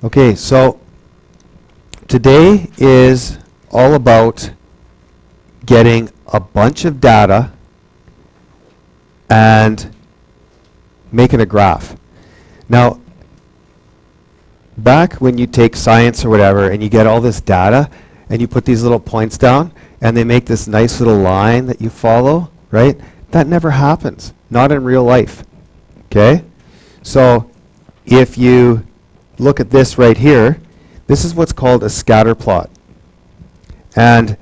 Okay, so today is all about getting a bunch of data and making a graph. Now, back when you take science or whatever and you get all this data and you put these little points down and they make this nice little line that you follow, right? That never happens, not in real life, okay? So if you look at this right here, this is what's called a scatter plot. And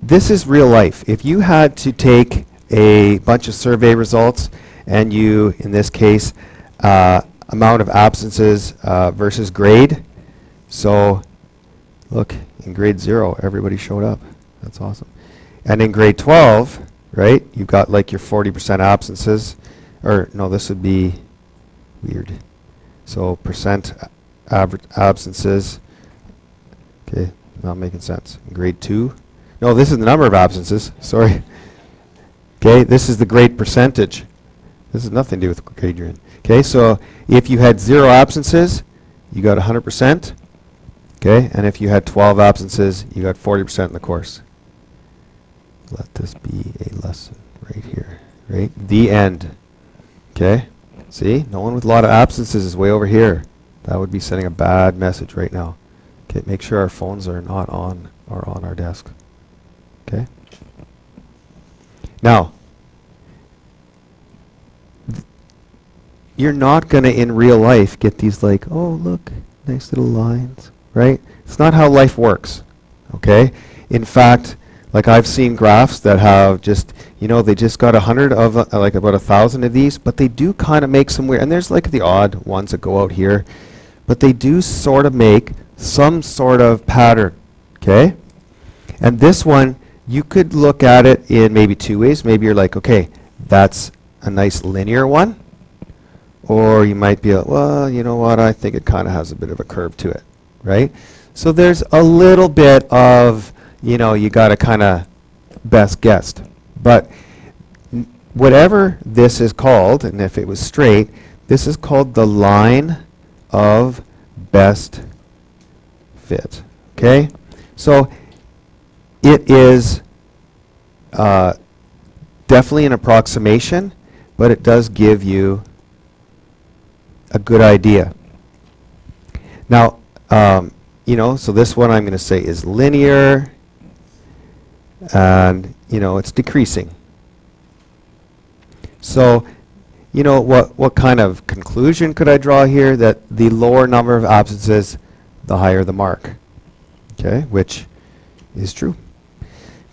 this is real life. If you had to take a bunch of survey results and you, in this case, amount of absences versus grade. So look, in grade 0, everybody showed up. That's awesome. And in grade 12, right, you've got like your 40% absences. Or no, this would be weird. So percent absences. Okay, not making sense. In grade 2. No, this is the number of absences. Sorry. Okay, this is the grade percentage. This has nothing to do with grade you're in. Okay, so if you had 0 absences, you got 100%. Okay, and if you had 12 absences, you got 40% in the course. Let this be a lesson right here, right? The end. Okay, see, no one with a lot of absences is way over here. That would be sending a bad message right now. Okay, make sure our phones are not on or on our desk. Okay. Now, you're not going to in real life get these like, oh look, nice little lines, right? It's not how life works, okay? In fact, like I've seen graphs that have just, you know, they just got 100 of, like about 1,000 of these, but they do kind of make some weird, and there's like the odd ones that go out here, but they do sort of make some sort of pattern, okay? And this one, you could look at it in maybe 2 ways. Maybe you're like, okay, that's a nice linear one. Or you might be like, well, you know what, I think it kind of has a bit of a curve to it, right? So there's a little bit of, you know, you got to kind of best guessed. But whatever this is called, and if it was straight, this is called the line of best fit, okay? So it is definitely an approximation, but it does give you a good idea. Now, you know, so this one I'm going to say is linear, and, you know, it's decreasing. So, you know, what kind of conclusion could I draw here? That the lower number of absences, the higher the mark, okay, which is true.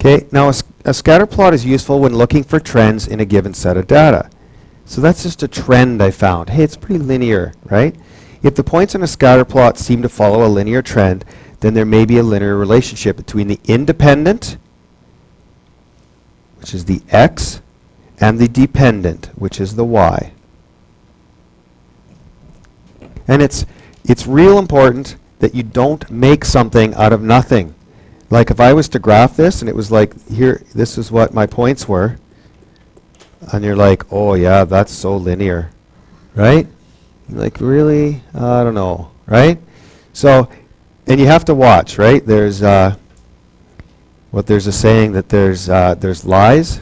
Okay, now a scatter plot is useful when looking for trends in a given set of data. So that's just a trend I found. Hey, it's pretty linear, right? If the points on a scatter plot seem to follow a linear trend, then there may be a linear relationship between the independent, which is the x, and the dependent, which is the y. And it's real important that you don't make something out of nothing. Like if I was to graph this and it was like, here, this is what my points were, and you're like, oh yeah, that's so linear, right? You're like, really? I don't know, right? So, and you have to watch, right? There's there's a saying that there's lies,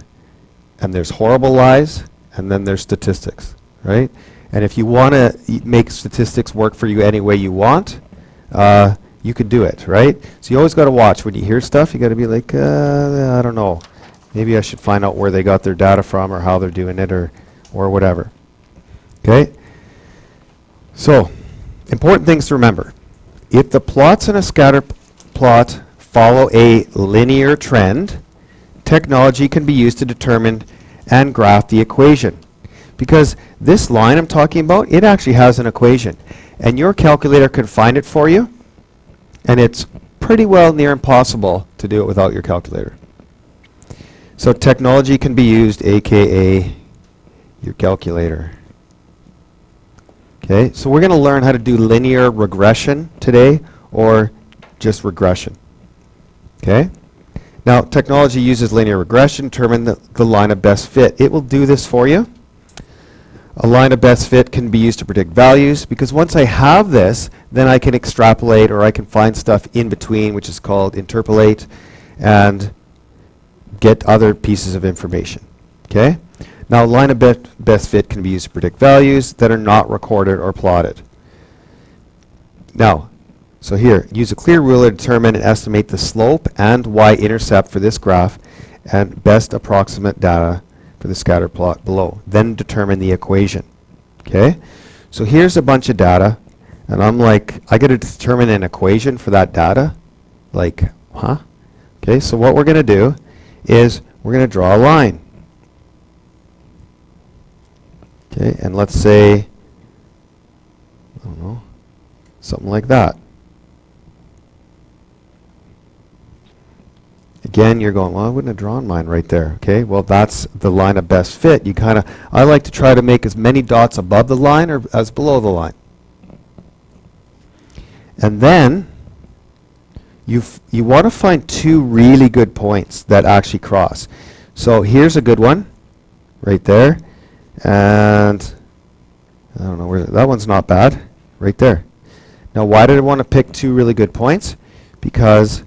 and there's horrible lies, and then there's statistics, right? And if you want to make statistics work for you any way you want, you could do it, right? So you always got to watch. When you hear stuff, you got to be like, I don't know. Maybe I should find out where they got their data from or how they're doing it or whatever. Okay? So, important things to remember. If the plots in a scatter plot follow a linear trend, technology can be used to determine and graph the equation. Because this line I'm talking about, it actually has an equation. And your calculator can find it for you. And it's pretty well near impossible to do it without your calculator. So technology can be used, aka your calculator. Okay, so we're going to learn how to do linear regression today, or just regression. Okay? Now, technology uses linear regression to determine the line of best fit. It will do this for you. A line of best fit can be used to predict values, because once I have this, then I can extrapolate, or I can find stuff in between, which is called interpolate, and get other pieces of information. Okay? Now, a line of best fit can be used to predict values that are not recorded or plotted. Now, so here, use a clear ruler to determine and estimate the slope and y-intercept for this graph and best approximate data for the scatter plot below. Then determine the equation. Okay? So here's a bunch of data, and I'm like, I got to determine an equation for that data? Like, huh? Okay, so what we're going to do is we're going to draw a line. Okay, and let's say, I don't know, something like that. Again, you're going, well, I wouldn't have drawn mine right there. Okay, well, that's the line of best fit. You kind of, I like to try to make as many dots above the line or as below the line. And then you want to find two really good points that actually cross. So here's a good one right there. And I don't know where that one's not bad right there. Now, why did I want to pick two really good points? Because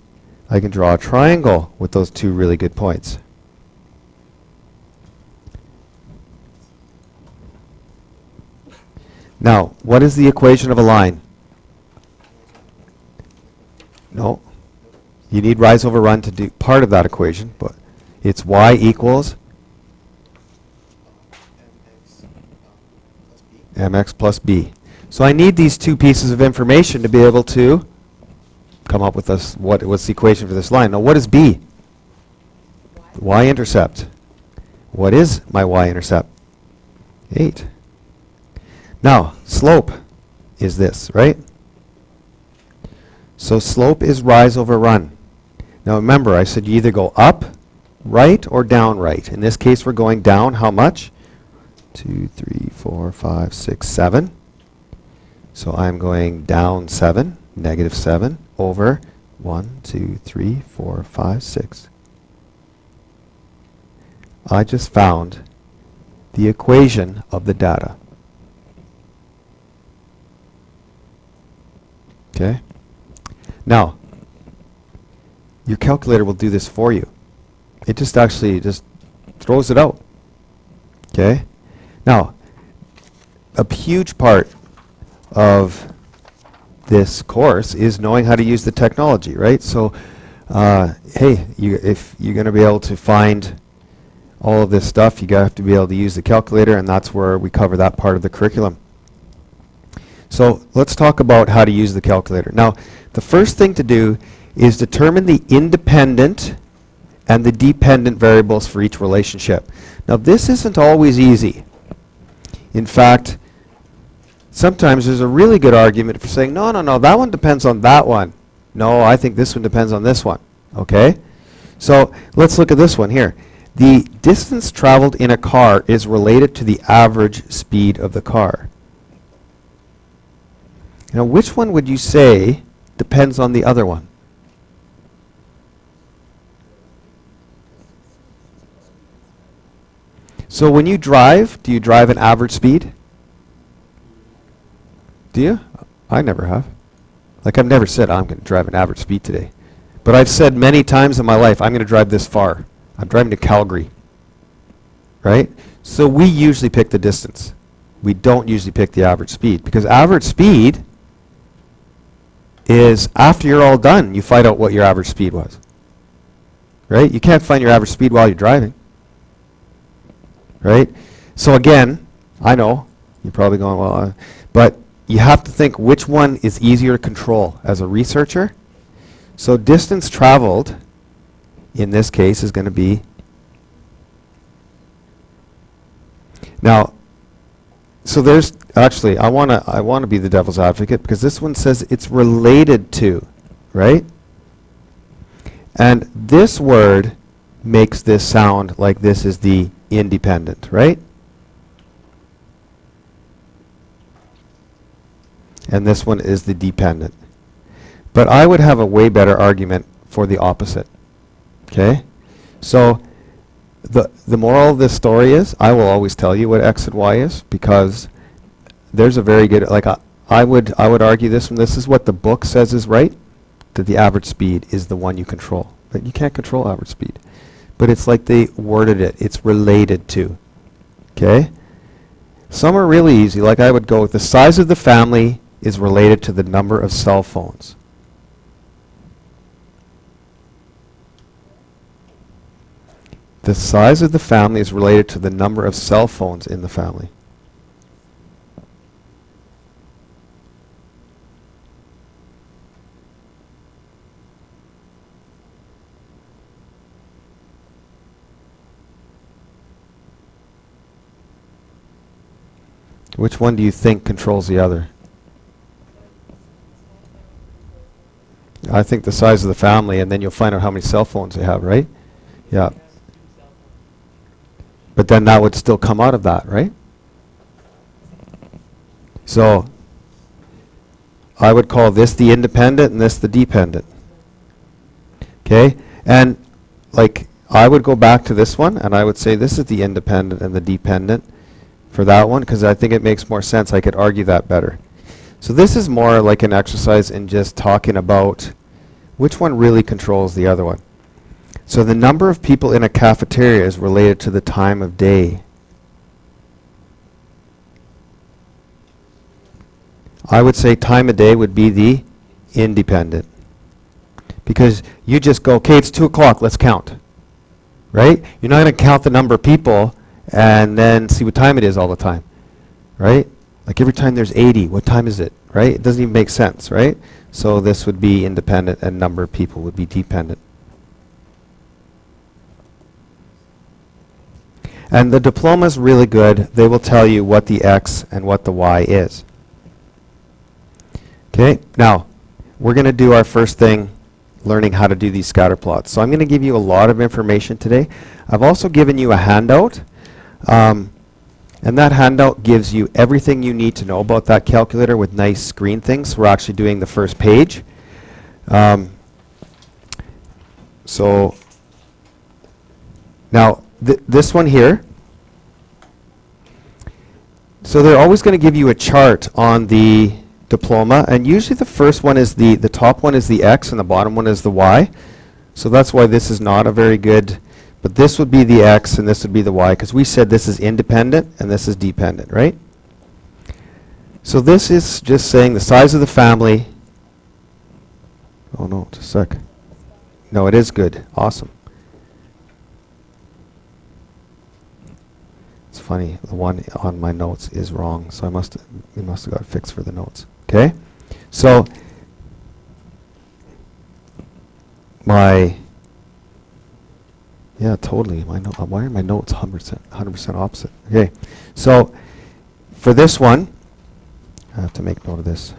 I can draw a triangle with those two really good points. Now, what is the equation of a line? No. You need rise over run to do part of that equation, but it's y equals mx plus b. So I need these two pieces of information to be able to come up with this, what's the equation for this line. Now, what is b? Y-intercept. What is my y-intercept? 8. Now, slope is this, right? So slope is rise over run. Now remember, I said you either go up, right, or down, right. In this case, we're going down how much? 2, 3, 4, 5, 6, 7. So I'm going down 7, negative 7, over 1, 2, 3, 4, 5, 6. I just found the equation of the data. Okay? Now, your calculator will do this for you. It just actually just throws it out. Okay? Now, a huge part of this course is knowing how to use the technology, right? So, hey, if you're going to be able to find all of this stuff, you have to be able to use the calculator, and that's where we cover that part of the curriculum. So let's talk about how to use the calculator. Now, the first thing to do is determine the independent and the dependent variables for each relationship. Now, this isn't always easy. In fact, sometimes there's a really good argument for saying, no, no, no, that one depends on that one. No, I think this one depends on this one. Okay? So let's look at this one here. The distance traveled in a car is related to the average speed of the car. Now, which one would you say depends on the other one? So when you drive, do you drive an average speed? Do you? I never have. Like, I've never said, I'm going to drive an average speed today. But I've said many times in my life, I'm going to drive this far. I'm driving to Calgary. Right? So we usually pick the distance. We don't usually pick the average speed, because average speed is after you're all done, you find out what your average speed was. Right? You can't find your average speed while you're driving. Right? So again, I know, you're probably going, well, but you have to think which one is easier to control as a researcher. So distance traveled, in this case, is going to be, now, so there's, actually, I want to be the devil's advocate, because this one says it's related to, right? And this word makes this sound like this is the independent, right? And this one is the dependent. But I would have a way better argument for the opposite. Okay? So The moral of this story is, I will always tell you what X and Y is, because there's a very good, like I would argue this, and this is what the book says is right, that the average speed is the one you control. But you can't control average speed. But it's like they worded it, it's related to. Okay? Some are really easy, like I would go with the size of the family is related to the number of cell phones. The size of the family is related to the number of cell phones in the family. Which one do you think controls the other? I think the size of the family, and then you'll find out how many cell phones they have, right? Yeah. But then that would still come out of that, right? So I would call this the independent and this the dependent. Okay? And like I would go back to this one and I would say this is the independent and the dependent for that one, because I think it makes more sense. I could argue that better. So this is more like an exercise in just talking about which one really controls the other one. So the number of people in a cafeteria is related to the time of day. I would say time of day would be the independent. Because you just go, okay, it's 2 o'clock, let's count. Right? You're not going to count the number of people and then see what time it is all the time. Right? Like every time there's 80, what time is it? Right? It doesn't even make sense, right? So this would be independent and number of people would be dependent. And the diploma is really good. They will tell you what the X and what the Y is. Okay, now we're going to do our first thing, learning how to do these scatter plots. So I'm going to give you a lot of information today. I've also given you a handout. And that handout gives you everything you need to know about that calculator with nice screen things. We're actually doing the first page. So now this one here, so they're always going to give you a chart on the diploma, and usually the first one is the top one is the X and the bottom one is the Y. So that's why this is not a very good, but this would be the X and this would be the Y, because we said this is independent and this is dependent, right? So this is just saying the size of the family. Oh no, just a sec. No, it is good. Awesome. It's funny, the one on my notes is wrong, so we must have got it fixed for the notes. Okay? So yeah, totally. Why are my notes 100% opposite? Okay, so for this one, I have to make note of this.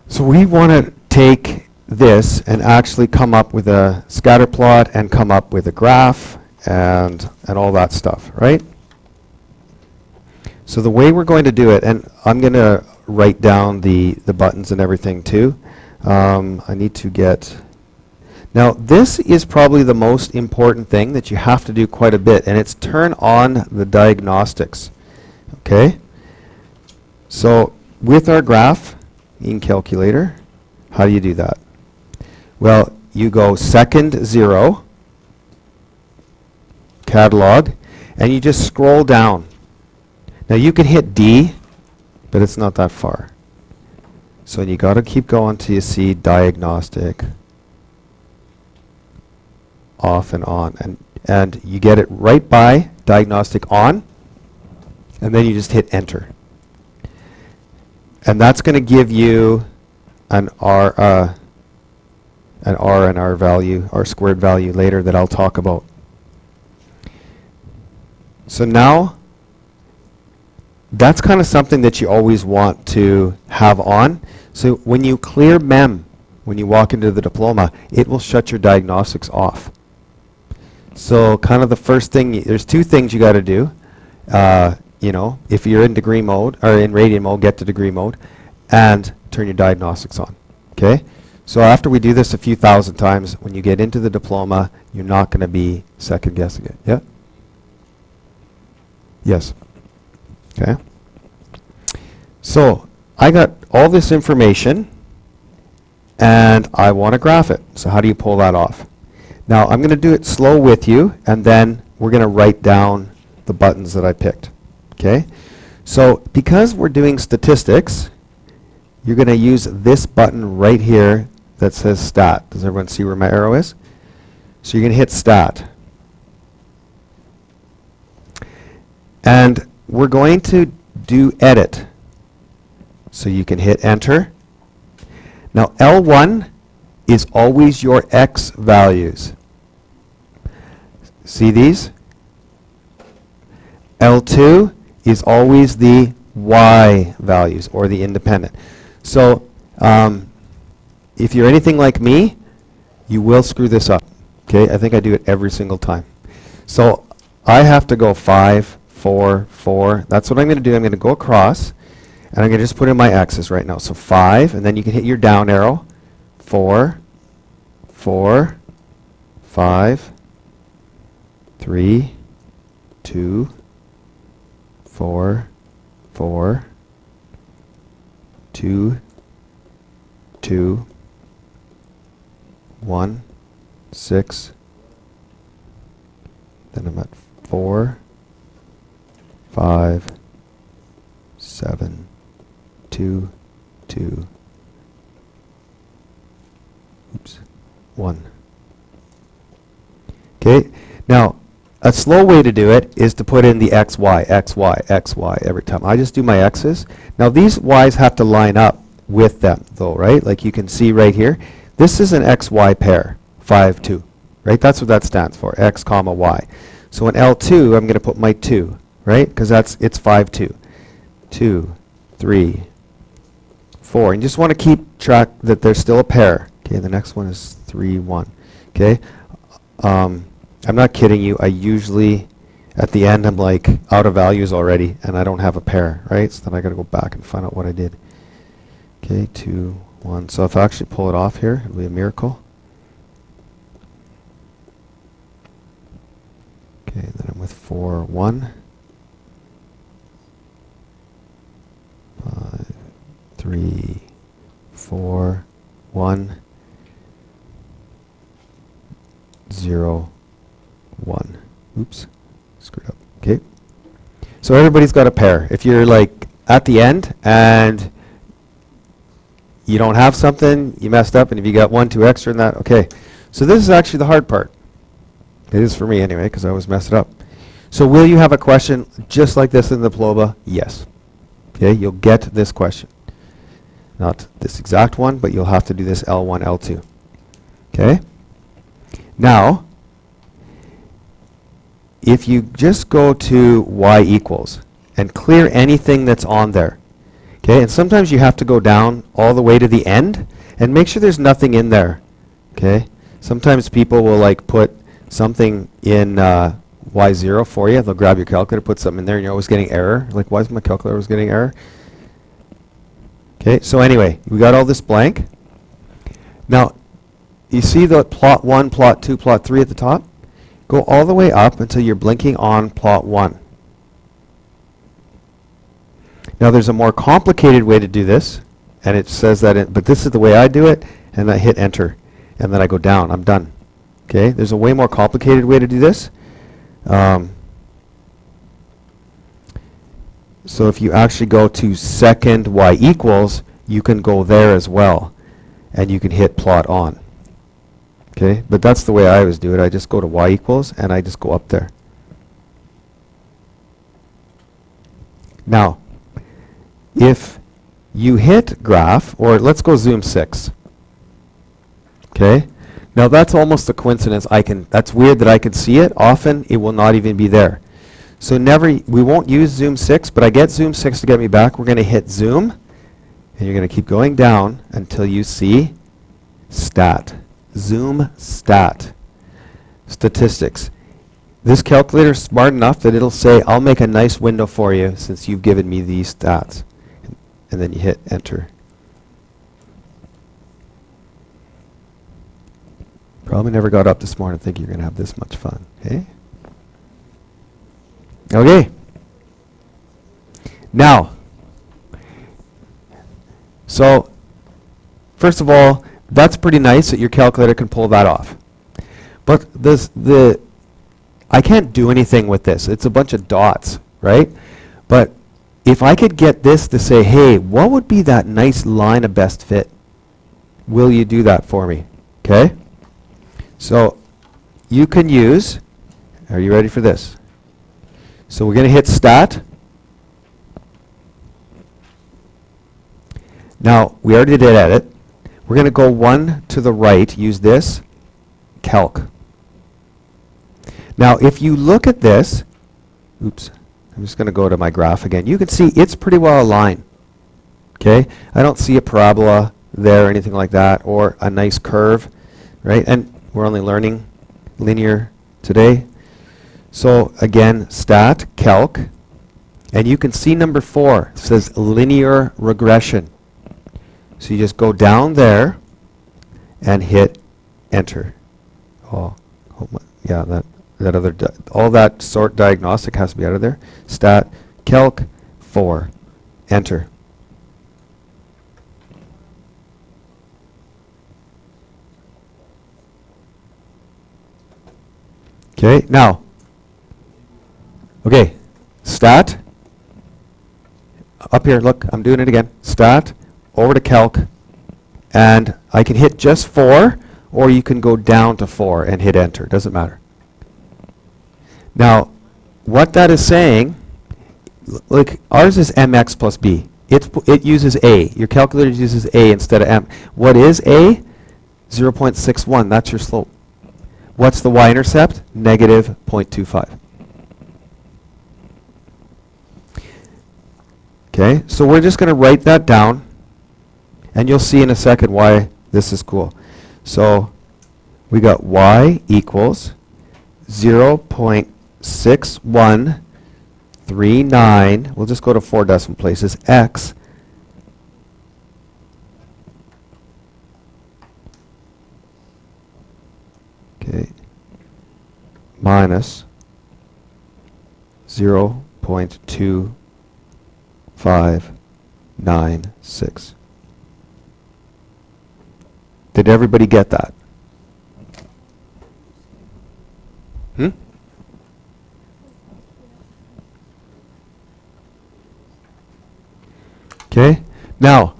So we want to take this and actually come up with a scatter plot and come up with a graph and all that stuff, right? So the way we're going to do it, and I'm going to write down the buttons and everything too. I need to get... Now this is probably the most important thing that you have to do quite a bit, and it's turn on the diagnostics. Okay? So with our graph in calculator, how do you do that? Well, you go second 0, catalog, and you just scroll down. Now you can hit D, but it's not that far. So you got to keep going till you see diagnostic, off and on. And you get it right by diagnostic on, and then you just hit enter. And that's going to give you an R and R value, R squared value later that I'll talk about. So now, that's kind of something that you always want to have on. So when you clear MEM, when you walk into the diploma, it will shut your diagnostics off. So kind of the first thing, there's 2 things you got to do. You know, if you're in degree mode, or in radian mode, get to degree mode. and turn your diagnostics on. Okay? So after we do this a few thousand times, when you get into the diploma, you're not going to be second guessing it. Yeah? Yes. Okay. So I got all this information and I want to graph it. So how do you pull that off? Now I'm going to do it slow with you, and then we're going to write down the buttons that I picked. Okay? So because we're doing statistics, you're going to use this button right here that says stat. Does everyone see where my arrow is? So you're going to hit stat. And we're going to do edit. So you can hit enter. Now L1 is always your X values. See these? L2 is always the Y values, or the independent. So if you're anything like me, you will screw this up. Okay, I think I do it every single time. So I have to go 5, 4, 4. That's what I'm going to do. I'm going to go across, and I'm going to just put in my X's right now. So 5, and then you can hit your down arrow. 4, 4, 5, 3, 2, 4, 4, 2, 2, 1, 6. Then I'm at 4, 5, 7, 2, 2, oops, 1. Okay, now a slow way to do it is to put in the X, Y, X, Y, X, Y every time. I just do my X's. Now these Y's have to line up with them though, right? Like you can see right here, this is an XY pair, 5, 2, right? That's what that stands for, X comma Y. So in L2, I'm going to put my 2, right? Because it's 5, 2. 2, 3, 4. And you just want to keep track that there's still a pair. Okay, the next one is 3, 1. Okay, I'm not kidding you. I usually, at the end, I'm like out of values already, and I don't have a pair, right? So then I got to go back and find out what I did. Okay, 2, 1. So if I actually pull it off here, it'll be a miracle. Okay, then I'm with 4, 1. 5, 3, 4, 1, 0, 1. Oops, screwed up. Okay. So everybody's got a pair. If you're like at the end and you don't have something, you messed up, and if you got 1, 2 extra in that, okay. So this is actually the hard part. It is for me anyway, because I always mess it up. So will you have a question just like this in the diploma? Yes. Okay, you'll get this question. Not this exact one, but you'll have to do this L1, L2. Okay? Now, if you just go to Y equals and clear anything that's on there, okay, and sometimes you have to go down all the way to the end and make sure there's nothing in there, okay? Sometimes people will like put something in Y0 for you. They'll grab your calculator, put something in there, and you're always getting error. Like, why is my calculator always getting error? Okay, so anyway, we got all this blank. Now, you see the plot 1, plot 2, plot 3 at the top? Go all the way up until you're blinking on plot 1. Now, there's a more complicated way to do this, and it says that, but this is the way I do it, and I hit enter, and then I go down. I'm done. Okay, there's a way more complicated way to do this. So if you actually go to second Y equals, you can go there as well, and you can hit plot on. Okay, but that's the way I always do it. I just go to Y equals, and I just go up there. Now, if you hit graph, or let's go zoom 6. Okay, now that's almost a coincidence. That's weird that I can see it. Often it will not even be there. So we won't use zoom 6, but I get zoom 6 to get me back. We're going to hit zoom, and you're going to keep going down until you see stat. Zoom stat. Statistics. This calculator is smart enough that it'll say, I'll make a nice window for you since you've given me these stats. And then you hit enter. Probably never got up this morning thinking you're going to have this much fun. Okay? Okay. Now, so first of all, that's pretty nice that your calculator can pull that off. But I can't do anything with this. It's a bunch of dots, right? But if I could get this to say, hey, what would be that nice line of best fit? Will you do that for me? Okay? So you can use, are you ready for this? So we're going to hit stat. Now, we already did edit. We're going to go one to the right, use this, calc. Now, if you look at this, oops, I'm just going to go to my graph again. You can see it's pretty well aligned. Okay? I don't see a parabola there or anything like that, or a nice curve, right? And we're only learning linear today. So again, stat, calc, and you can see number 4 says linear regression. So you just go down there and hit enter. Oh yeah, that other all that sort diagnostic has to be out of there. Stat, calc, 4, enter. Okay, now, okay, stat, up here, look, I'm doing it again. Stat, over to calc, and I can hit just 4, or you can go down to 4 and hit enter, doesn't matter. Now, what that is saying, like ours is mx plus b. It uses a. Your calculator uses a instead of m. What is a? 0.61, that's your slope. What's the y-intercept? Negative 0.25. Okay, so we're just going to write that down, and you'll see in a second why this is cool. So we got y equals 0.6139, we'll just go to 4 decimal places, x minus 0.2596. Did everybody get that? Okay, now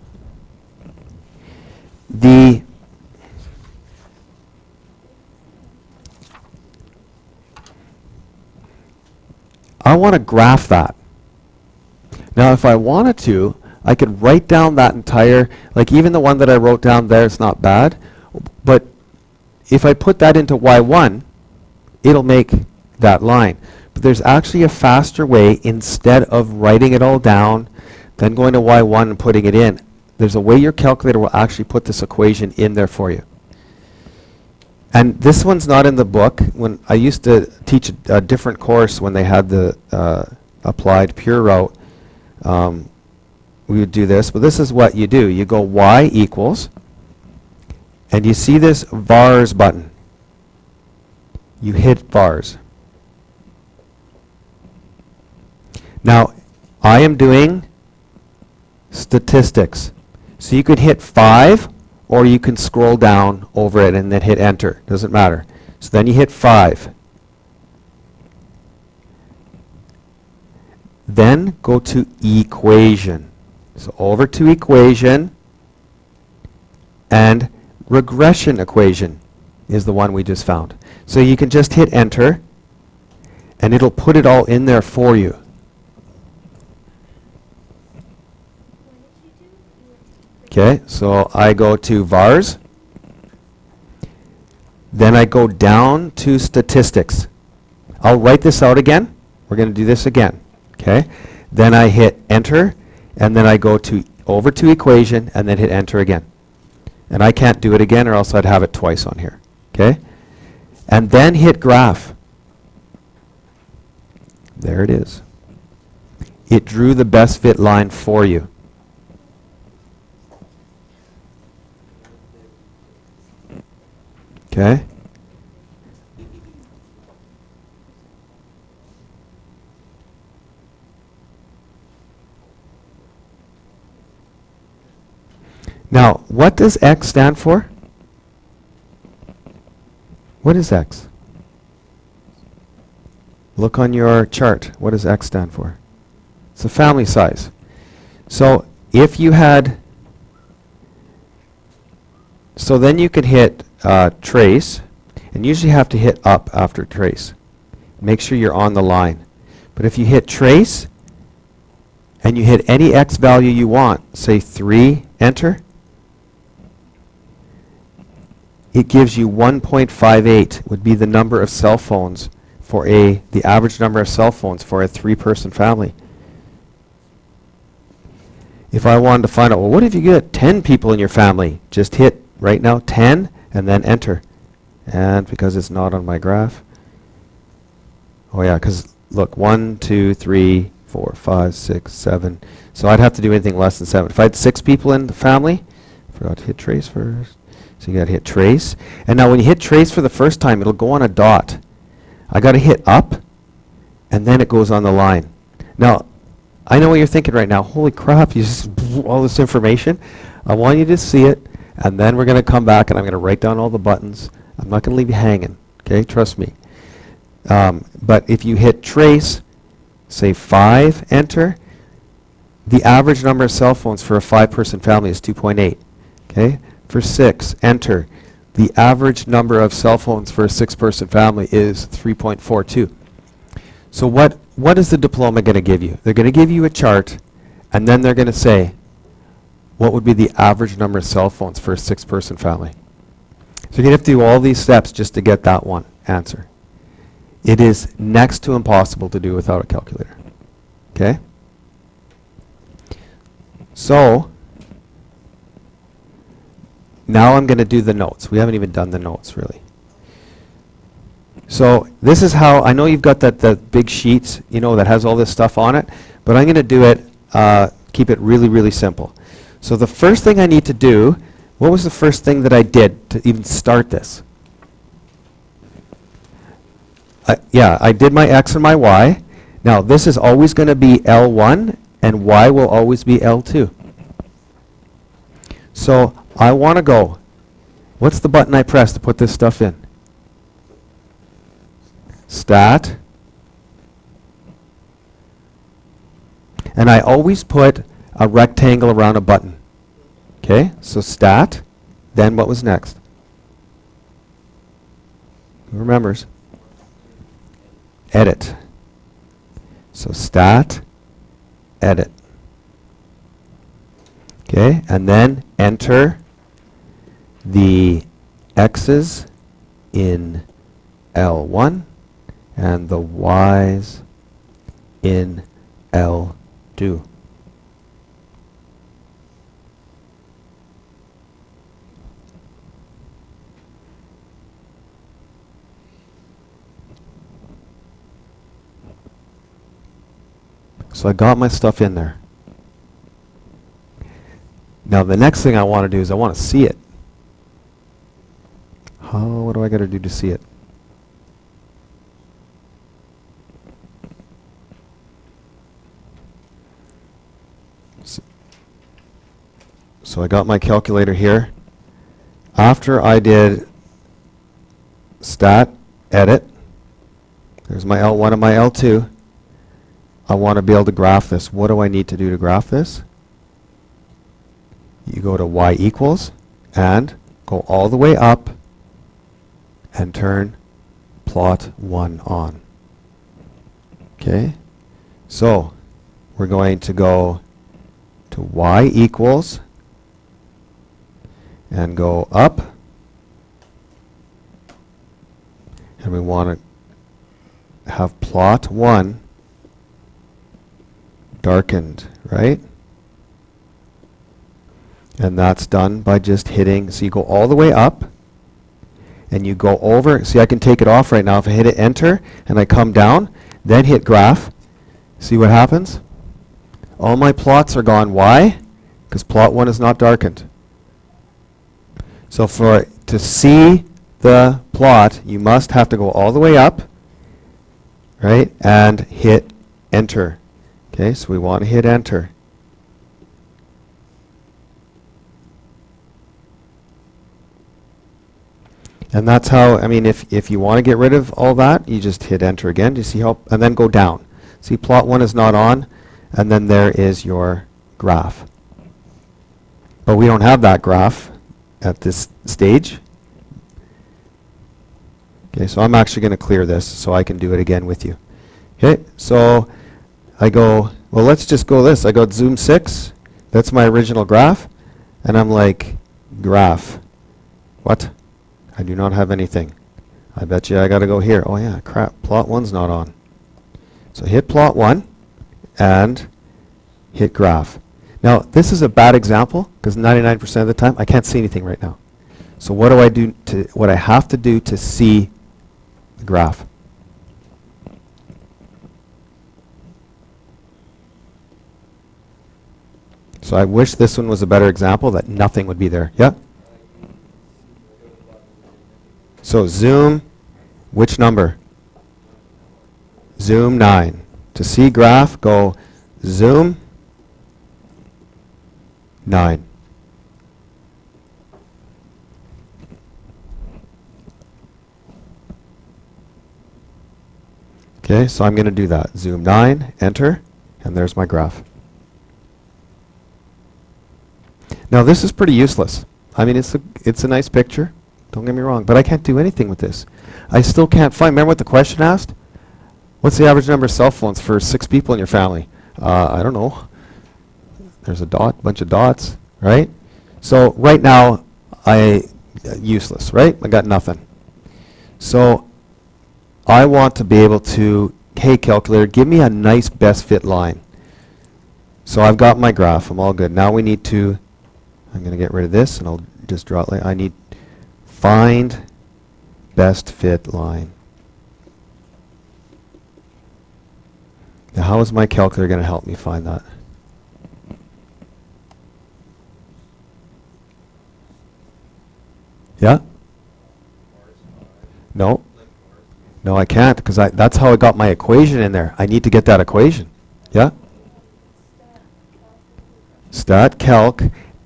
I want to graph that. Now if I wanted to, I could write down that entire, like even the one that I wrote down there, it's not bad, but if I put that into y1, it'll make that line. But there's actually a faster way, instead of writing it all down, then going to y1 and putting it in. There's a way your calculator will actually put this equation in there for you. And this one's not in the book. When I used to teach a different course when they had the applied pure route, we would do this. But this is what you do. You go y equals, and you see this vars button. You hit vars. Now, I am doing statistics. So you could hit 5, or you can scroll down over it and then hit enter. Doesn't matter. So then you hit 5. Then go to equation. So over to equation, and regression equation is the one we just found. So you can just hit enter, and it'll put it all in there for you. Okay, so I go to vars, then I go down to statistics. I'll write this out again. We're going to do this again. Okay, then I hit enter, and then I go to over to equation, and then hit enter again. And I can't do it again, or else I'd have it twice on here. Okay, and then hit graph. There it is. It drew the best fit line for you. Okay, Now, what does X stand for? What is X? Look on your chart. What does X stand for? It's the family size. So if you had, so then you could hit trace, and usually have to hit up after trace. Make sure you're on the line. But if you hit trace, and you hit any X value you want, say 3, enter, it gives you 1.58 would be the number of cell phones for the average number of cell phones for a 3-person family. If I wanted to find out, well, what if you get 10 people in your family? Just hit right now 10 and then enter. And because it's not on my graph, oh yeah, because look, 1, 2, 3, 4, 5, 6, 7. So I'd have to do anything less than 7. If I had 6 people in the family, I forgot to hit trace first. So you got to hit trace. And now when you hit trace for the first time, it'll go on a dot. I got to hit up, and then it goes on the line. Now, I know what you're thinking right now. Holy crap, you just blew all this information. I want you to see it, and then we're going to come back, and I'm going to write down all the buttons. I'm not going to leave you hanging, okay? Trust me. But if you hit trace, say 5, enter, the average number of cell phones for a 5-person family is 2.8, okay? For 6, enter. The average number of cell phones for a 6-person family is 3.42. So what is the diploma going to give you? They're going to give you a chart, and then they're going to say, what would be the average number of cell phones for a 6-person family? So you're going to have to do all these steps just to get that one answer. It is next to impossible to do without a calculator. Okay? So now I'm going to do the notes. We haven't even done the notes, really. So this is how, I know you've got that big sheets, you know, that has all this stuff on it, but I'm going to do it, keep it really, really simple. So the first thing I need to do, what was the first thing that I did to even start this? Yeah, I did my X and my Y. Now this is always going to be L1, and Y will always be L2. So I want to go. What's the button I press to put this stuff in? Stat. And I always put a rectangle around a button. Okay, so stat. Then what was next? Who remembers? Edit. So stat, edit. Okay, and then enter the X's in L1 and the Y's in L2. So I got my stuff in there. Now the next thing I want to do is I want to see it. What do I got to do to see it? So I got my calculator here. After I did stat, edit, there's my L1 and my L2. I want to be able to graph this. What do I need to do to graph this? You go to Y equals and go all the way up and turn plot 1 on. Okay? So we're going to go to Y equals and go up, and we want to have plot 1 darkened, right? And that's done by just hitting, so you go all the way up, and you go over, see I can take it off right now. If I hit it enter, and I come down, then hit graph, see what happens? All my plots are gone. Why? Because plot 1 is not darkened. So to see the plot, you must have to go all the way up, right, and hit enter. Okay, so we want to hit enter. And that's how, I mean, if you want to get rid of all that, you just hit enter again. Do you see how, and then go down. See, plot 1 is not on, and then there is your graph. But we don't have that graph at this stage. Okay, so I'm actually going to clear this so I can do it again with you. Okay, so I go, well, let's just go this. I got zoom 6. That's my original graph. And I'm like, graph. What? I do not have anything. I bet you I got to go here. Oh, yeah, crap. Plot 1's not on. So hit plot 1 and hit graph. Now, this is a bad example because 99% of the time I can't see anything right now. So what do I do to, what I have to do to see the graph? So I wish this one was a better example that nothing would be there. Yeah? So zoom, which number? Zoom 9. To see graph, go zoom 9. Okay, so I'm going to do that. Zoom 9, enter, and there's my graph. Now this is pretty useless. I mean, it's a nice picture, don't get me wrong, but I can't do anything with this. I still can't find, remember what the question asked? What's the average number of cell phones for 6 people in your family? I don't know. There's a bunch of dots, right? So right now, useless, right? I got nothing. So I want to be able to, hey calculator, give me a nice best fit line. So I've got my graph, I'm all good. Now we need to, I'm going to get rid of this and I'll just draw it like, I need find best fit line. Now how is my calculator going to help me find that? Yeah? No. No, I can't because that's how I got my equation in there. I need to get that equation. Yeah? Stat calc.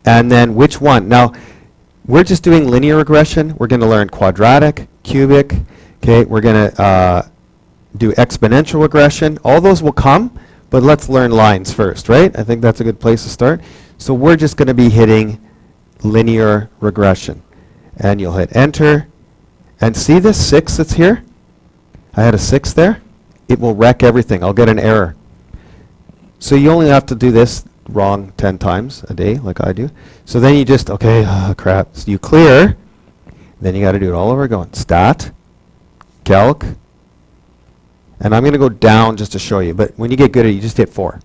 And then which one? Now, we're just doing linear regression. We're going to learn quadratic, cubic. Okay, we're going to do exponential regression. All those will come, but let's learn lines first, right? I think that's a good place to start. So we're just going to be hitting linear regression. And you'll hit enter. And see this 6 that's here? I had a 6 there. It will wreck everything. I'll get an error. So you only have to do this wrong 10 times a day, like I do. So then you just, okay, crap. So you clear. Then you got to do it all over again. Stat, calc. And I'm going to go down just to show you. But when you get good at it, you just hit 4.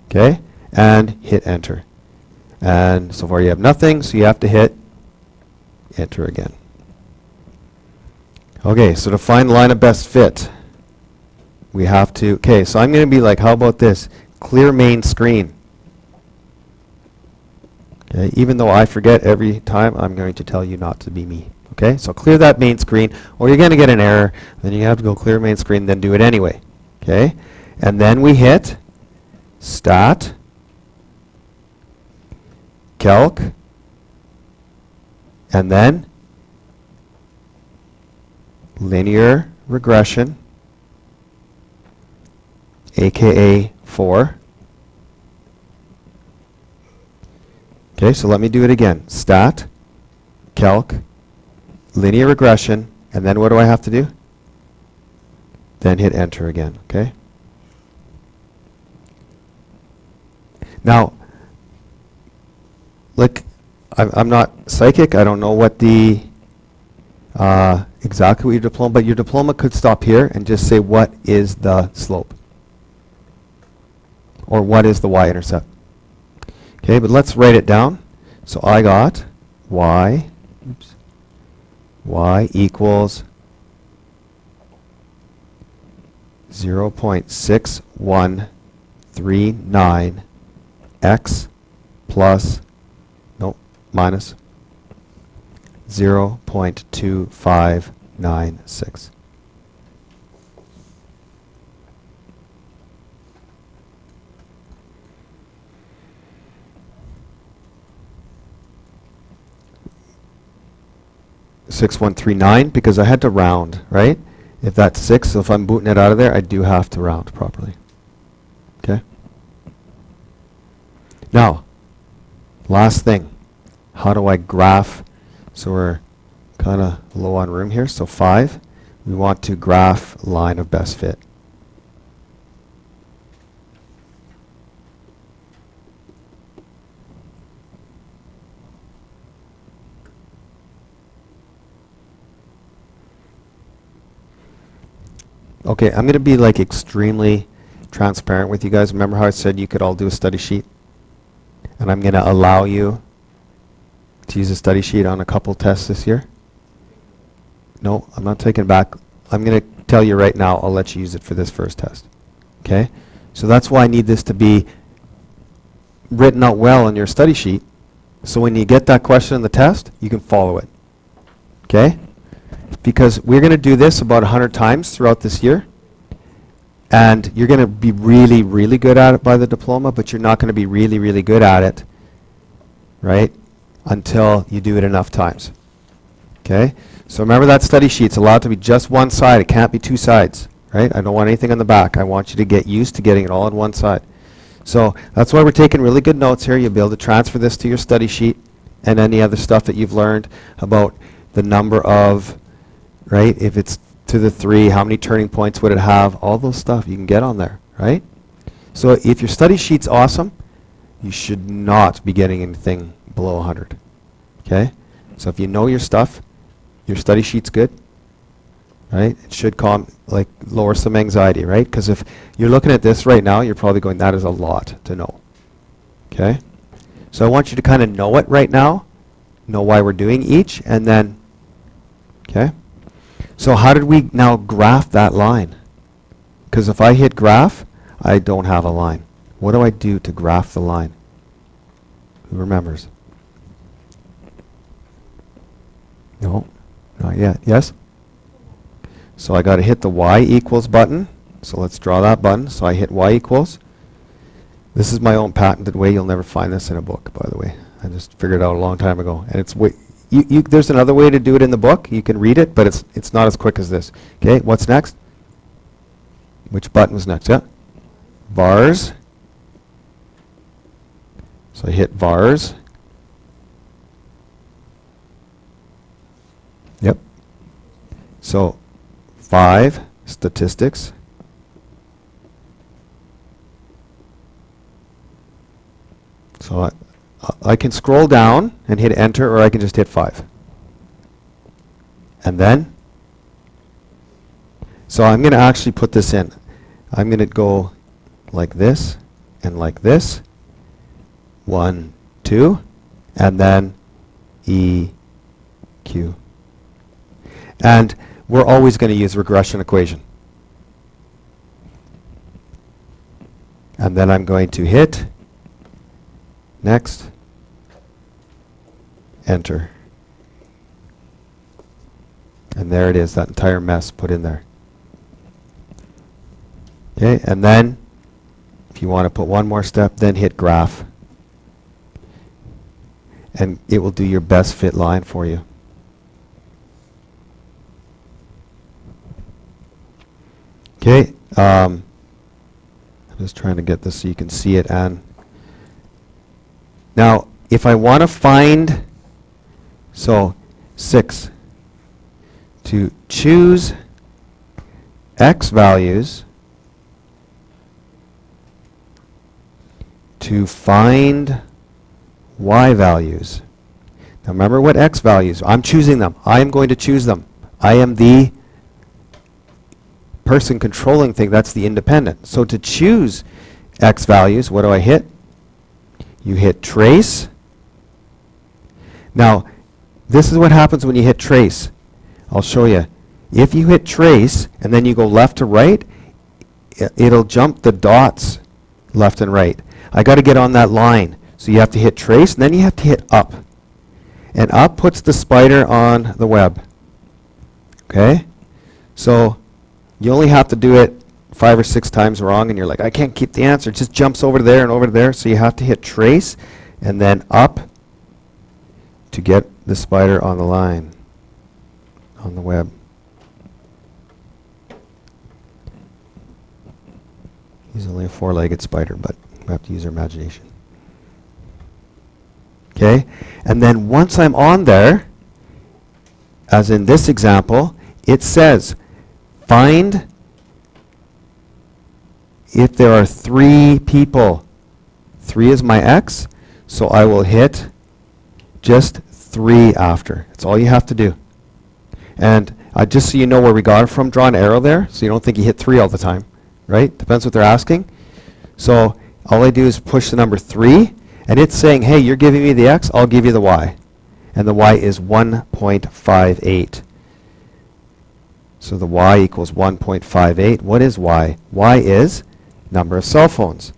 Okay? And hit enter. And so far you have nothing, so you have to hit enter again. Okay, so to find line of best fit, we have to, okay, so I'm going to be like, how about this? Clear main screen. Okay, even though I forget every time, I'm going to tell you not to be me. Okay, so clear that main screen, or you're going to get an error. Then you have to go clear main screen, then do it anyway. Okay, and then we hit stat, calc, and then linear regression, aka 4. Okay, so let me do it again. Stat, calc, linear regression, and then what do I have to do? Then hit enter again, okay? Now, look, I'm not psychic. I don't know what the exactly what your diploma, but your diploma could stop here and just say what is the slope or what is the y-intercept. Okay, but let's write it down. So I got y equals 0.6139 x plus, no, minus 0.2596. 6139 because I had to round, right? If that's 6, so if I'm booting it out of there, I do have to round properly. Okay? Now, last thing. How do I graph? So we're kind of low on room here. So 5, we want to graph line of best fit. Okay, I'm going to be like extremely transparent with you guys. Remember how I said you could all do a study sheet? And I'm going to allow you to use a study sheet on a couple tests this year? No, I'm not taking it back. I'm going to tell you right now, I'll let you use it for this first test. Okay? So that's why I need this to be written out well on your study sheet. So when you get that question in the test, you can follow it. Okay? Because we're going to do this about 100 times throughout this year. And you're going to be really, really good at it by the diploma, but you're not going to be really, really good at it, right, until you do it enough times. Okay? So remember that study sheet's allowed to be just one side. It can't be two sides, right? I don't want anything on the back. I want you to get used to getting it all on one side. So that's why we're taking really good notes here. You'll be able to transfer this to your study sheet and any other stuff that you've learned about the number of, right, if it's to the 3, how many turning points would it have? All those stuff you can get on there, right? So if your study sheet's awesome, you should not be getting anything below 100. Okay? So if you know your stuff, your study sheet's good, right? It should lower some anxiety, right? Because if you're looking at this right now, you're probably going, that is a lot to know. Okay? So I want you to kind of know it right now, know why we're doing each, and then, okay? So how did we now graph that line? Because if I hit graph, I don't have a line. What do I do to graph the line? Who remembers? No, not yet. Yes? So I got to hit the y equals button. So let's draw that button. So I hit y equals. This is my own patented way. You'll never find this in a book, by the way. I just figured it out a long time ago. And it's there's another way to do it in the book. You can read it, but it's not as quick as this. Okay, what's next? Which button was next? Yeah, vars. So I hit vars. Yep. So 5 statistics. So I can scroll down and hit enter, or I can just hit 5. And then, so I'm going to actually put this in. I'm going to go like this and like this. 1, 2, and then E, Q. And we're always going to use regression equation. And then I'm going to hit next, enter. And there it is, that entire mess put in there. Okay, and then if you want to put one more step, then hit graph. And it will do your best fit line for you. Okay, I'm just trying to get this so you can see it. And now, if I want to find, so 6, to choose x values to find y values. Now remember what x values, I'm choosing them. I am going to choose them. I am the person controlling thing, that's the independent. So to choose x values, what do I hit? You hit trace. Now, this is what happens when you hit trace. I'll show you. If you hit trace and then you go left to right, it'll jump the dots left and right. I got to get on that line. So you have to hit trace, and then you have to hit up. And up puts the spider on the web. Okay? So you only have to do it 5 or 6 times wrong, and you're like, I can't keep the answer. It just jumps over there and over there. So you have to hit trace and then up to get the spider on the line. on the web. He's only a four-legged spider, but we have to use our imagination. Okay, and then once I'm on there, as in this example, it says find if there are 3 people. 3 is my x, so I will hit just 3 after. That's all you have to do. And just so you know where we got it from, draw an arrow there, so you don't think you hit 3 all the time, right? Depends what they're asking. So all I do is push the number 3, and it's saying, hey, you're giving me the x, I'll give you the y. And the y is 1.58. So the y equals 1.58. What is y? Y is number of cell phones.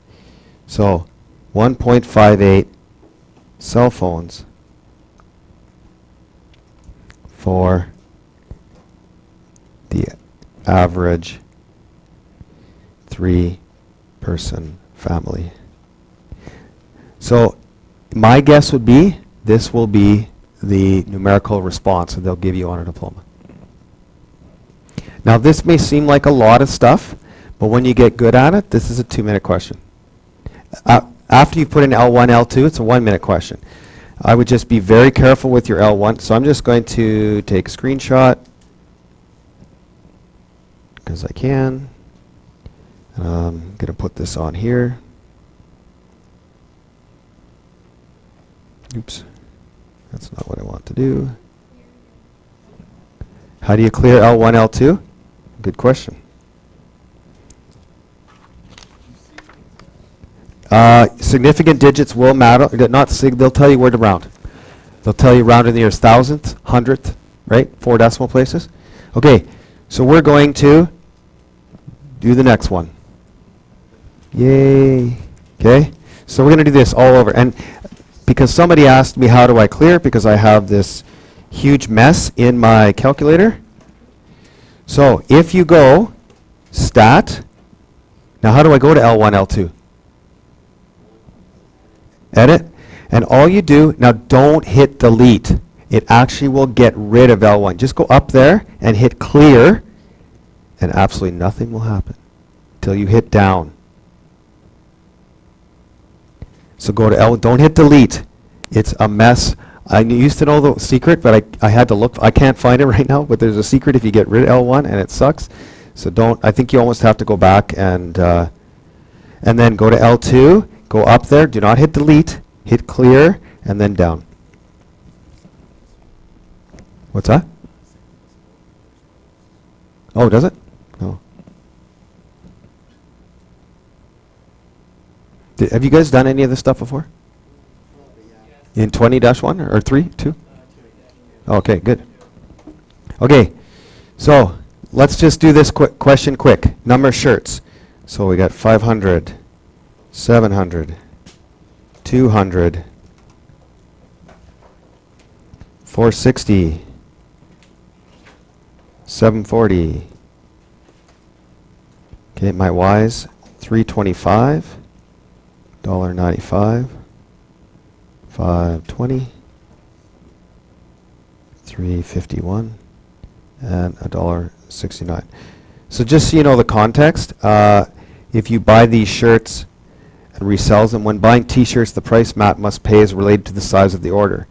So 1.58 cell phones for the average 3-person family. So my guess would be this will be the numerical response that they'll give you on a diploma. Now this may seem like a lot of stuff, but when you get good at it, this is a 2-minute question. After you put in L1, L2, it's a 1-minute question. I would just be very careful with your L1. So I'm just going to take a screenshot because I can. I'm going to put this on here. Oops. That's not what I want to do. How do you clear L1, L2? Good question. Significant digits will matter. They'll tell you where to round. They'll tell you round in the nearest thousandth, hundredth, right? 4 decimal places. Okay, so we're going to do the next one. Yay. Okay, so we're going to do this all over. And because somebody asked me how do I clear, because I have this huge mess in my calculator. So if you go stat, now how do I go to L1, L2? Edit, and all you do, now don't hit delete. It actually will get rid of L1. Just go up there and hit clear, and absolutely nothing will happen until you hit down. So go to L1, don't hit delete. It's a mess. I used to know the secret, but I had to look. I can't find it right now, but there's a secret if you get rid of L1, and it sucks. So don't, I think you almost have to go back and then go to L2, go up there, do not hit delete, hit clear, and then down. What's that? Oh, does it? No. Have you guys done any of this stuff before? In 20-1 or 3, 2? Okay, good. Okay, so let's just do this question quick. Number of shirts. So we got 500, 700, 200, 460, 740. Okay, my Y's 325, $1.95, 520, 351, and $1.69. So just so you know the context, if you buy these shirts and resells them, when buying t-shirts, the price Matt must pay is related to the size of the order.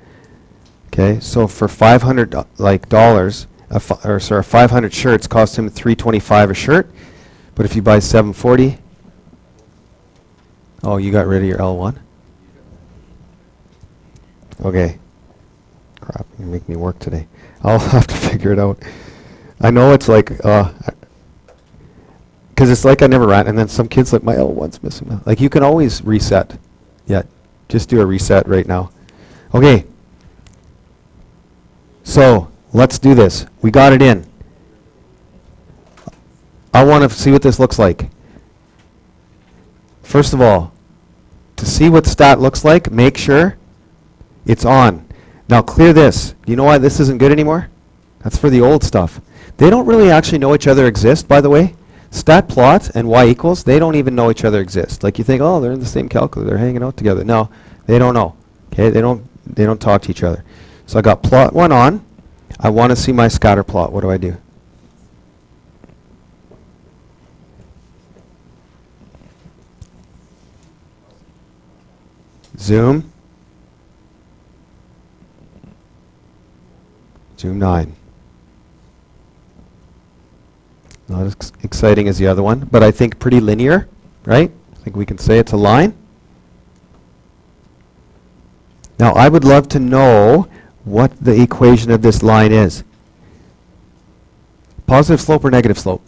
Okay, so for $500 500 shirts cost him $325 a shirt, but if you buy 740, oh, you got rid of your L1? Okay. Crap, you make me work today. I'll have to figure it out. I know it's like, because it's like I never ran, and then some kids like, my L1's missing. Like, you can always reset. Yeah, just do a reset right now. Okay. So, let's do this. We got it in. I want to see what this looks like. First of all, to see what stat looks like, make sure it's on. Now clear this. Do you know why this isn't good anymore? That's for the old stuff. They don't really actually know each other exist, by the way. Stat plot and y equals, they don't even know each other exist. Like you think, oh, they're in the same calculator, they're hanging out together. No, they don't know. Okay, they don't talk to each other. So I got plot 1 on. I want to see my scatter plot. What do I do? Zoom. Zoom 9. Not as exciting as the other one, but I think pretty linear, right? I think we can say it's a line. Now I would love to know what the equation of this line is. Positive slope or negative slope?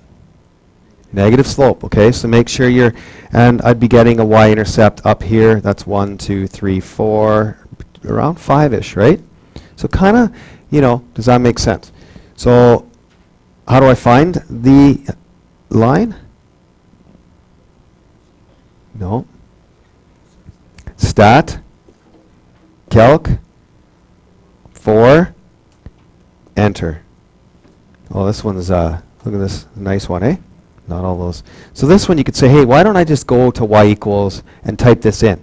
Negative slope, okay, so make sure you're, and I'd be getting a y-intercept up here. That's 1, 2, 3, 4, around 5-ish, right? So kind of, you know, does that make sense? So how do I find the line? No. Stat, calc, 4, enter. Oh, this one's, look at this nice one, eh? Not all those. So this one you could say, hey, why don't I just go to y equals and type this in?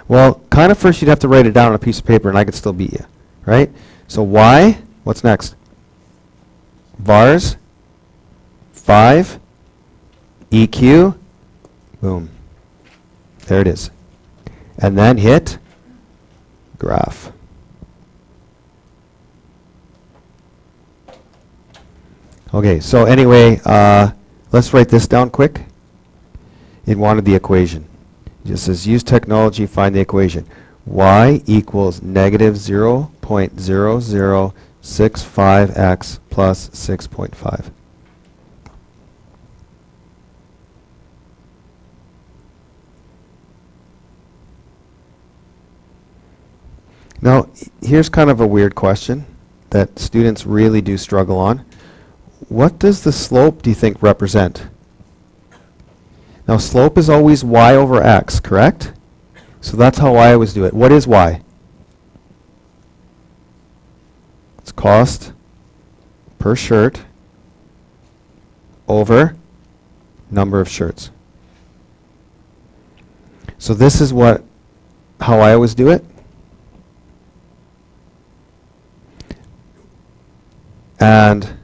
Well, kind of first you'd have to write it down on a piece of paper and I could still beat you, right? So y, what's next? Vars, 5, EQ, boom. There it is. And then hit graph. Okay, so anyway, let's write this down quick. It wanted the equation. It just says use technology, find the equation. Y equals negative 0.0065x plus 6.5. Now, here's kind of a weird question that students really do struggle on. What does the slope, do you think, represent? Now, slope is always y over x, correct? So that's how I always do it. What is y? It's cost per shirt over number of shirts. So this is how I always do it. And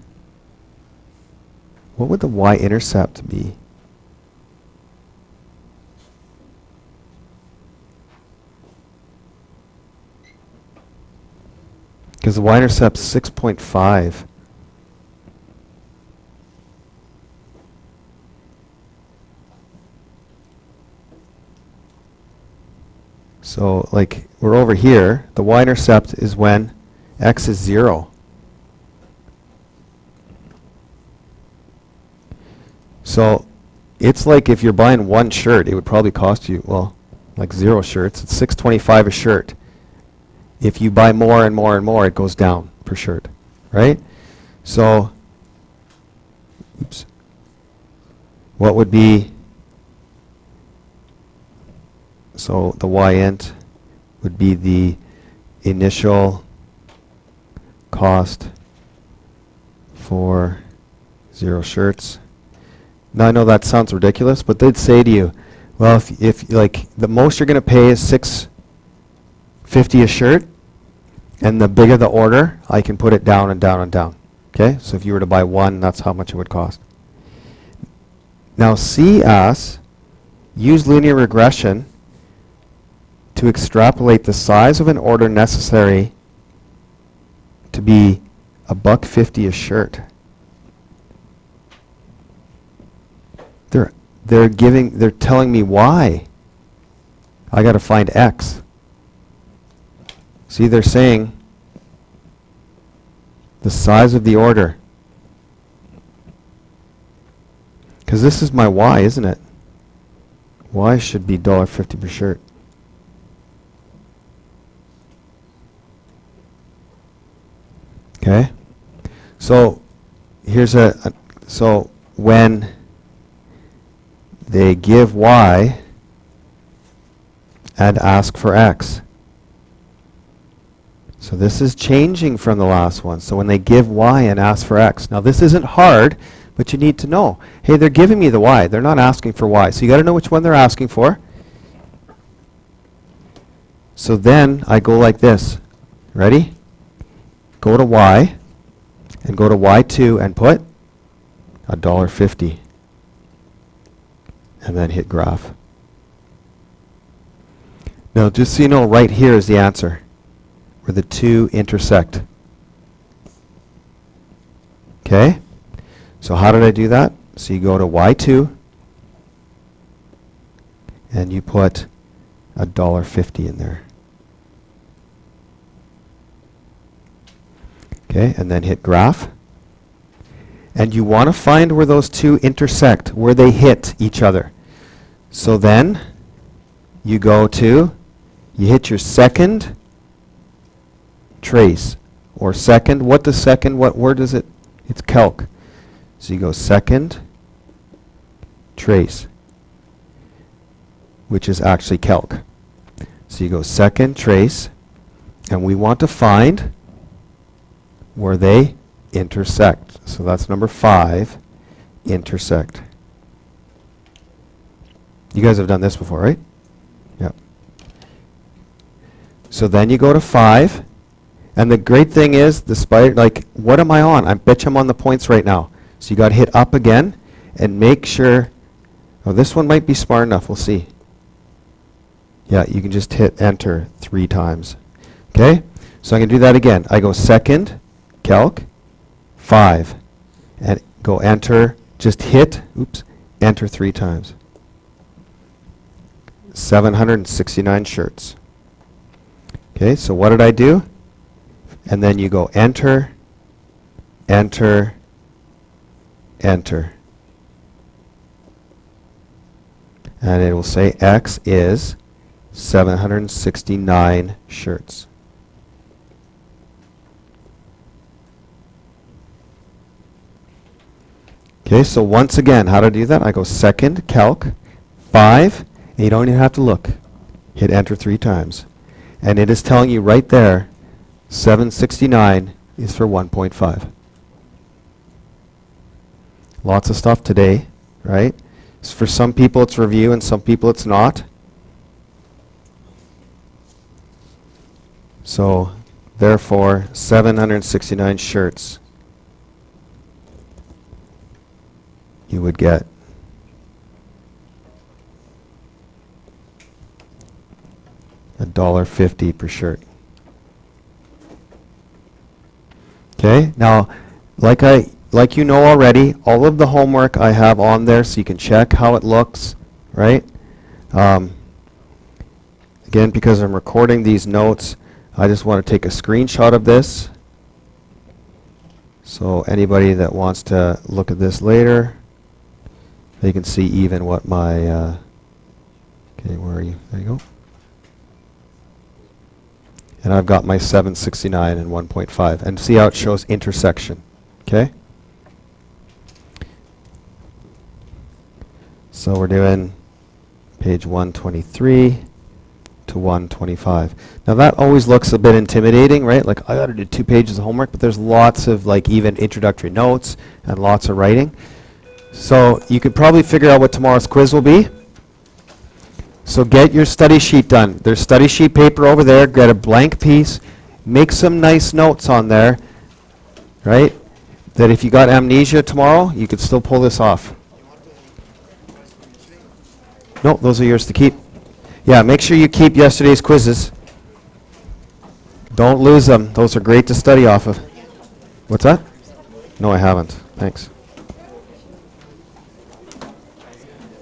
what would the y-intercept be? Because the y-intercept's 6.5. So, like, we're over here. The y-intercept is when x is 0. So it's like if you're buying one shirt, it would probably cost you, well, like 0 shirts. It's $6.25 a shirt. If you buy more and more and more, it goes down per shirt, right? So, oops. What would be, so the y-int would be the initial cost for 0 shirts. Now I know that sounds ridiculous, but they'd say to you, well, if like the most you're going to pay is $6.50 a shirt, and the bigger the order, I can put it down and down and down. Okay, so if you were to buy one, that's how much it would cost. Now see us use linear regression to extrapolate the size of an order necessary to be $1.50 a shirt. They're telling me why. I got to find X. See, they're saying the size of the order. Because this is my Y, isn't it? Y should be $1.50 per shirt. Okay? So here's so when they give Y and ask for X. So this is changing from the last one. So when they give Y and ask for X. Now this isn't hard, but you need to know. Hey, they're giving me the Y. They're not asking for Y. So you got to know which one they're asking for. So then I go like this. Ready? Go to Y. and go to Y2 and put $1.50. And then hit graph. Now just so you know, right here is the answer, where the two intersect. Okay? So how did I do that? So you go to Y2 and you put $1.50 in there. Okay, and then hit graph. And you want to find where those two intersect, where they hit each other. So then you go to, you hit your second trace, or second, what does second, what word is it? It's calc. So you go second trace, which is actually calc. So you go second trace, and we want to find where they intersect. So that's number 5, intersect. You guys have done this before, right? Yep. So then you go to 5, and the great thing is, despite, like, what am I on? I bet you I'm on the points right now. So you got to hit up again, and make sure, oh, this one might be smart enough, we'll see. Yeah, you can just hit enter 3 times. Okay? So I'm going to do that again. I go second, calc, 5, and go enter, just hit, oops, enter 3 times. 769 shirts. Okay, so what did I do? And then you go enter, enter, enter. And it will say X is 769 shirts. Okay, so once again, how to do that? I go second, calc, 5, and you don't even have to look. Hit enter 3 times. And it is telling you right there, 769 is for 1.5. Lots of stuff today, right? For some people it's review and some people it's not. So, therefore, 769 shirts you would get. $1.50 per shirt. Okay, now, like you know already, all of the homework I have on there so you can check how it looks, right? Again, because I'm recording these notes, I just want to take a screenshot of this. So anybody that wants to look at this later, they can see even what my, okay, where are you? There you go. And I've got my 769 and 1.5. And see how it shows intersection, okay? So we're doing page 123 to 125. Now that always looks a bit intimidating, right? Like, I gotta do 2 pages of homework, but there's lots of, like, even introductory notes and lots of writing. So you could probably figure out what tomorrow's quiz will be. So get your study sheet done. There's study sheet paper over there. Get a blank piece. Make some nice notes on there, right? That if you got amnesia tomorrow, you could still pull this off. No, those are yours to keep. Yeah, make sure you keep yesterday's quizzes. Don't lose them. Those are great to study off of. What's that? No, I haven't. Thanks.